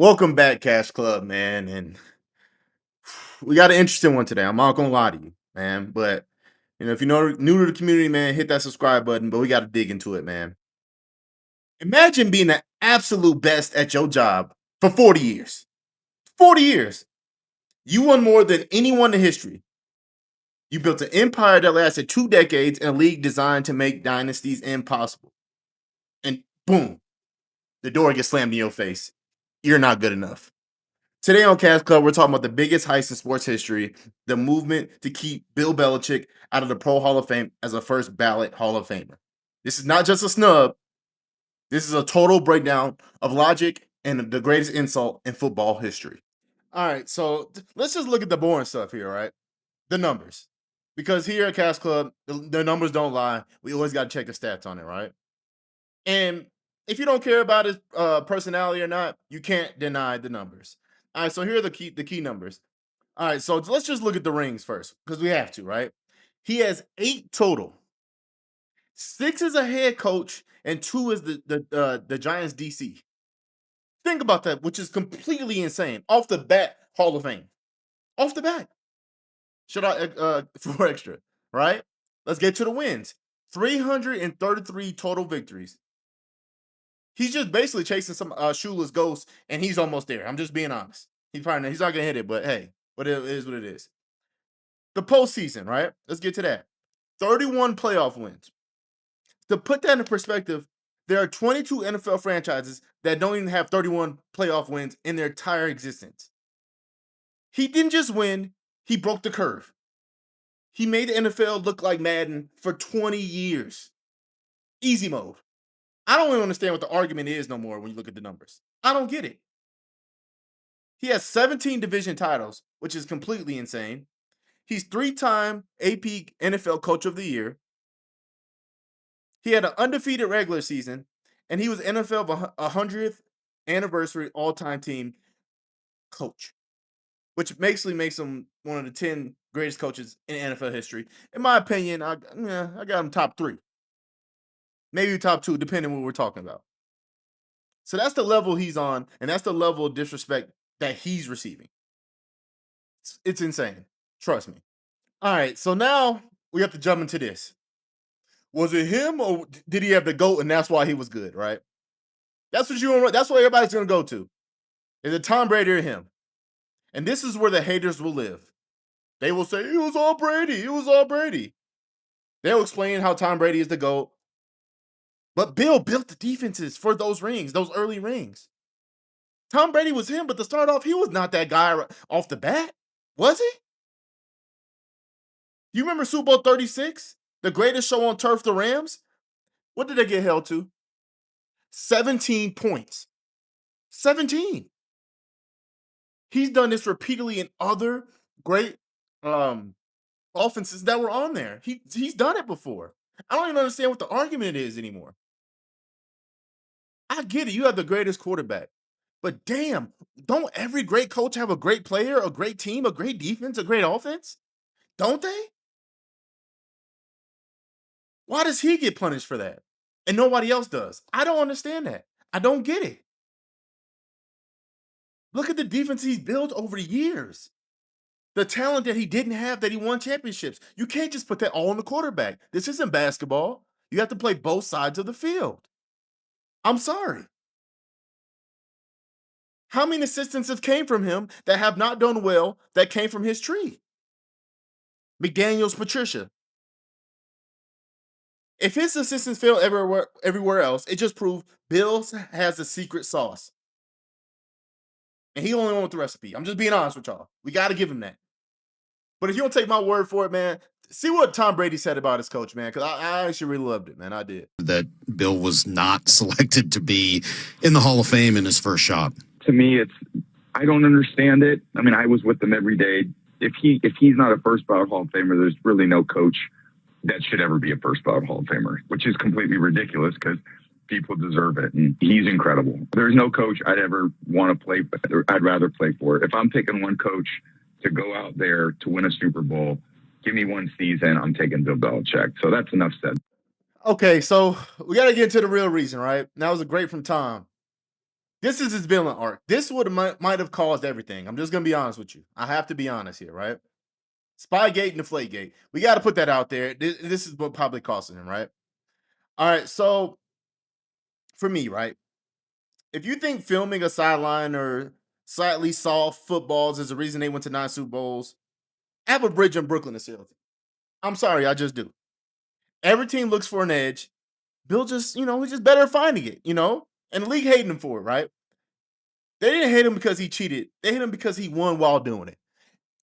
Welcome back, Cash Club, man. And we got an interesting one today. I'm not gonna lie to you, man. But if you're new to the community, man, hit that subscribe button. But we got to dig into it, man. Imagine being the absolute best at your job for 40 years. 40 years. You won more than anyone in history. You built an empire that lasted 2 decades in a league designed to make dynasties impossible. And boom, the door gets slammed in your face. You're not good enough. Today on Cast Club, we're talking about the biggest heist in sports history, the movement to keep Bill Belichick out of the Pro Hall of Fame as a first ballot Hall of Famer. This is not just a snub. This is a total breakdown of logic and the greatest insult in football history. All right, so let's just look at the boring stuff here, right? The numbers. Because here at Cast Club, the numbers don't lie. We always got to check the stats on it, right? And if you don't care about his personality or not, you can't deny the numbers. All right, so here are the key numbers. All right, so let's just look at the rings first because we have to, right? He has 8 total. 6 as a head coach and 2 as the Giants DC. Think about that, which is completely insane. Off the bat, Hall of Fame. Off the bat. Should I for extra, right? Let's get to the wins. 333 total victories. He's just basically chasing some shoeless ghost, and he's almost there. I'm just being honest. He's not gonna hit it, but hey, but it is what it is. The postseason, right? Let's get to that. 31 playoff wins. To put that in perspective, there are 22 NFL franchises that don't even have 31 playoff wins in their entire existence. He didn't just win, he broke the curve. He made the NFL look like Madden for 20 years. Easy mode. I don't even understand what the argument is no more when you look at the numbers. I don't get it. He has 17 division titles, which is completely insane. He's 3-time AP NFL Coach of the Year. He had an undefeated regular season, and he was NFL 100th anniversary all-time team coach, which basically makes him one of the 10 greatest coaches in NFL history. In my opinion, I got him top 3, maybe top 2, depending on what we're talking about. So that's the level he's on, and that's the level of disrespect that he's receiving. It's insane. Trust me. All right, so now we have to jump into this. Was it him or did he have the GOAT and that's why he was good, right? That's what everybody's gonna go to. Is it Tom Brady or him? And this is where the haters will live. They will say, it was all Brady. It was all Brady. They'll explain how Tom Brady is the GOAT. But Bill built the defenses for those rings, those early rings. Tom Brady was him, but to start off, he was not that guy off the bat. Was he? You remember Super Bowl 36? The greatest show on turf, the Rams? What did they get held to? 17 points. 17. He's done this repeatedly in other great offenses that were on there. He's done it before. I don't even understand what the argument is anymore. I get it. You have the greatest quarterback. But damn, don't every great coach have a great player, a great team, a great defense, a great offense? Don't they? Why does he get punished for that? And nobody else does. I don't understand that. I don't get it. Look at the defense he's built over the years. The talent that he didn't have that he won championships. You can't just put that all on the quarterback. This isn't basketball. You have to play both sides of the field. I'm sorry. How many assistants have came from him that have not done well that came from his tree? McDaniels, Patricia. If his assistants fail everywhere else, it just proves Bill has a secret sauce. And he only went with the recipe. I'm just being honest with y'all. We got to give him that. But if you don't take my word for it, man, see what Tom Brady said about his coach, man, because I actually really loved it, man. I did. That Bill was not selected to be in the Hall of Fame in his first shot. To me, I don't understand it. I mean, I was with him every day. If he's not a first ballot Hall of Famer, there's really no coach that should ever be a first ballot Hall of Famer, which is completely ridiculous because people deserve it. And he's incredible. There's no coach I'd ever want to play for. I'd rather play for. If I'm picking one coach to go out there to win a Super Bowl, give me one season, I'm taking Bill Belichick. So that's enough said. Okay, so we got to get into the real reason, right? And that was a great from Tom. This is his villain arc. This might have caused everything. I'm just gonna be honest with you. I have to be honest here, right? Spygate and Deflategate. We got to put that out there. This is what probably costing him, right? All right. So for me, right, if you think filming a sideline or slightly soft footballs is the reason they went to 9 Super Bowls, I have a bridge in Brooklyn to sell. I'm sorry, I just do. Every team looks for an edge. Bill just, he's just better at finding it, and the league hating him for it, right? They didn't hate him because he cheated. They hate him because he won while doing it.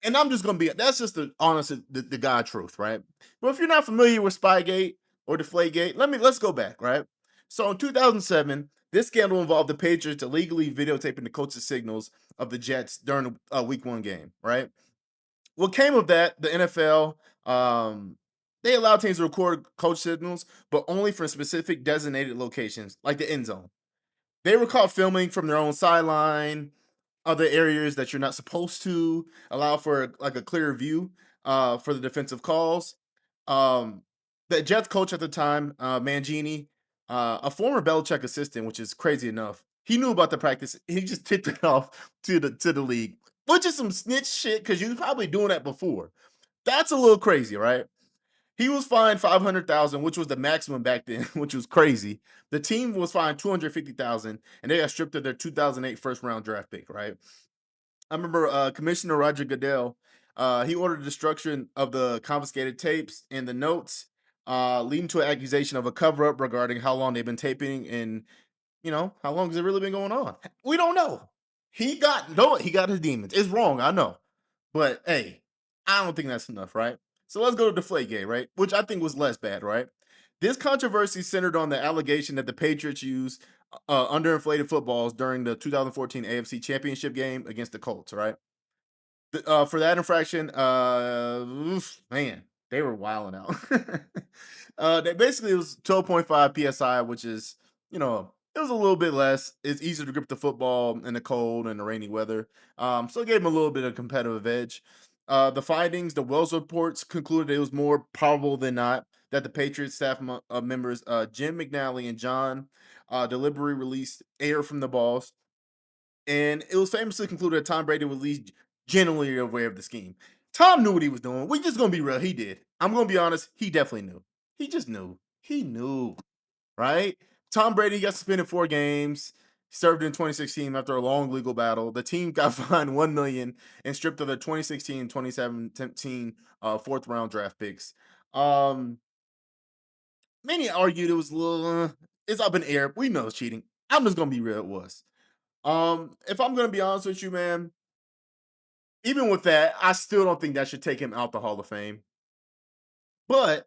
And I'm just gonna that's just the honest, the God truth, right? But if you're not familiar with Spygate or Deflategate, let's go back, right? So in 2007, this scandal involved the Patriots illegally videotaping the coach's signals of the Jets during a Week 1 game, right? What came of that? The NFL, they allowed teams to record coach signals, but only for specific designated locations, like the end zone. They were caught filming from their own sideline, other areas that you're not supposed to allow for like a clear view for the defensive calls. Um, the Jets coach at the time, Mangini, a former Belichick assistant, which is crazy enough, he knew about the practice. He just tipped it off to the league, which is some snitch shit because you was probably doing that before. That's a little crazy, right? He was fined $500,000, which was the maximum back then, which was crazy. The team was fined $250,000, and they got stripped of their 2008 first round draft pick. Right? I remember Commissioner Roger Goodell. He ordered destruction of the confiscated tapes and the notes, leading to an accusation of a cover up regarding how long they've been taping and how long has it really been going on? We don't know. He got his demons. It's wrong, I know, but hey, I don't think that's enough, right? So let's go to Deflategate, right? Which I think was less bad, right? This controversy centered on the allegation that the Patriots used underinflated footballs during the 2014 AFC Championship game against the Colts, right? For that infraction, man, they were wilding out. They basically it was 12.5 psi, which is it was a little bit less. It's easier to grip the football in the cold and the rainy weather, so it gave them a little bit of competitive edge. The findings, the Wells reports concluded it was more probable than not that the Patriots staff members Jim McNally and John deliberately released air from the balls, and it was famously concluded that Tom Brady was at least generally aware of the scheme. Tom knew what he was doing. We just gonna be real. He did. I'm gonna be honest. He definitely knew. He just knew. He knew, right? Tom Brady got suspended 4 games. Served in 2016 after a long legal battle. The team got fined $1 million and stripped of their 2016 and 2017 fourth round draft picks. Many argued it was a little. It's up in the air. We know it's cheating. I'm just gonna be real. It was. If I'm gonna be honest with you, man, even with that, I still don't think that should take him out the Hall of Fame. But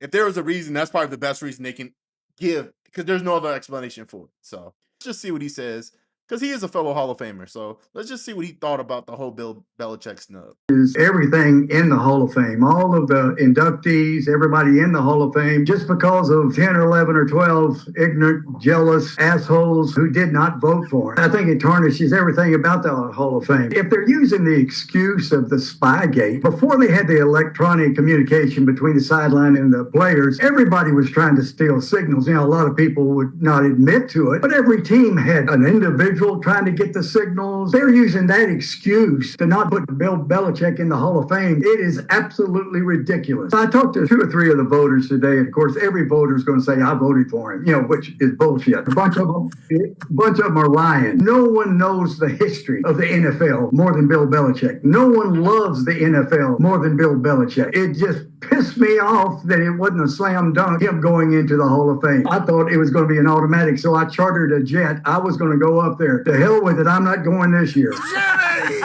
if there was a reason, that's probably the best reason they can give because there's no other explanation for it. So let's just see what he says because he is a fellow Hall of Famer. So let's just see what he thought about the whole Bill Belichick snub. Is everything in the Hall of Fame, all of the inductees, everybody in the Hall of Fame, just because of 10 or 11 or 12 ignorant, jealous assholes who did not vote for it. I think it tarnishes everything about the Hall of Fame. If they're using the excuse of the Spygate, before they had the electronic communication between the sideline and the players, everybody was trying to steal signals. A lot of people would not admit to it, but every team had an individual trying to get the signals. They're using that excuse to not put Bill Belichick in the Hall of Fame. It is absolutely ridiculous. I talked to 2 or 3 of the voters today, and of course, every voter is going to say, I voted for him, which is bullshit. A bunch of them are lying. No one knows the history of the NFL more than Bill Belichick. No one loves the NFL more than Bill Belichick. It just pissed me off that it wasn't a slam dunk, him going into the Hall of Fame. I thought it was going to be an automatic, so I chartered a jet. I was going to go up there. To hell with it, I'm not going this year.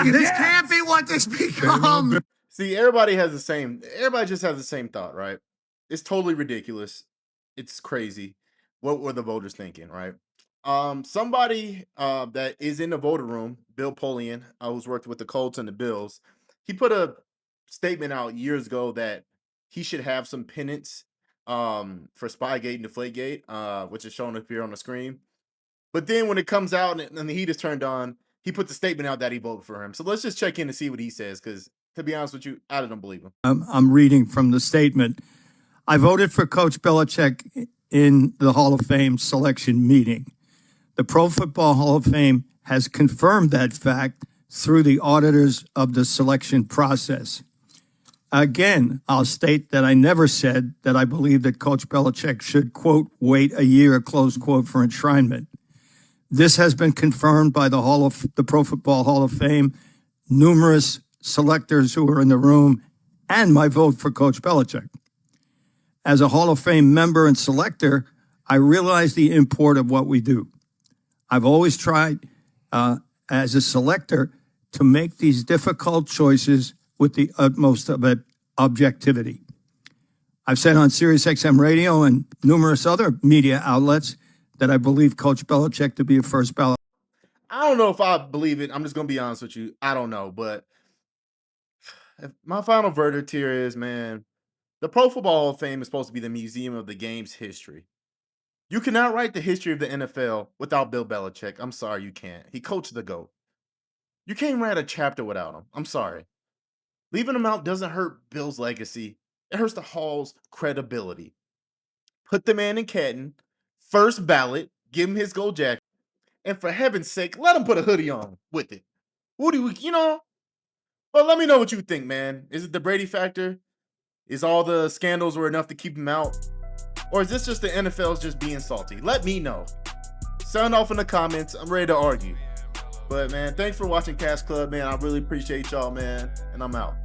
This can't be what this become. See, everybody just has the same thought, right? It's totally ridiculous. It's crazy. What were the voters thinking, right? Somebody that is in the voter room, Bill Polian, who's worked with the Colts and the Bills, he put a statement out years ago that he should have some penance for Spygate and Deflategate, which is shown up here on the screen. But then when it comes out and the heat is turned on, he put the statement out that he voted for him. So let's just check in to see what he says, because to be honest with you, I don't believe him. I'm reading from the statement. I voted for Coach Belichick in the Hall of Fame selection meeting. The Pro Football Hall of Fame has confirmed that fact through the auditors of the selection process. Again, I'll state that I never said that I believe that Coach Belichick should, quote, wait a year, close quote, for enshrinement. This has been confirmed by the Pro Football Hall of Fame, numerous selectors who are in the room, and my vote for Coach Belichick. As a Hall of Fame member and selector, I realize the import of what we do. I've always tried, as a selector, to make these difficult choices with the utmost of objectivity. I've said on SiriusXM Radio and numerous other media outlets that I believe Coach Belichick to be a first ballot. I don't know if I believe it. I'm just gonna be honest with you. I don't know, but my final verdict here is, man, the Pro Football Hall of Fame is supposed to be the museum of the game's history. You cannot write the history of the NFL without Bill Belichick. I'm sorry, you can't. He coached the GOAT. You can't write a chapter without him. I'm sorry. Leaving him out doesn't hurt Bill's legacy. It hurts the Hall's credibility. Put the man in Canton, first ballot, give him his gold jacket, and for heaven's sake, let him put a hoodie on with it. But let me know what you think, man. Is it the Brady factor? Is all the scandals were enough to keep him out? Or is this just the NFL's just being salty? Let me know. Sound off in the comments. I'm ready to argue. But, man, thanks for watching Cast Club, man. I really appreciate y'all, man. And I'm out.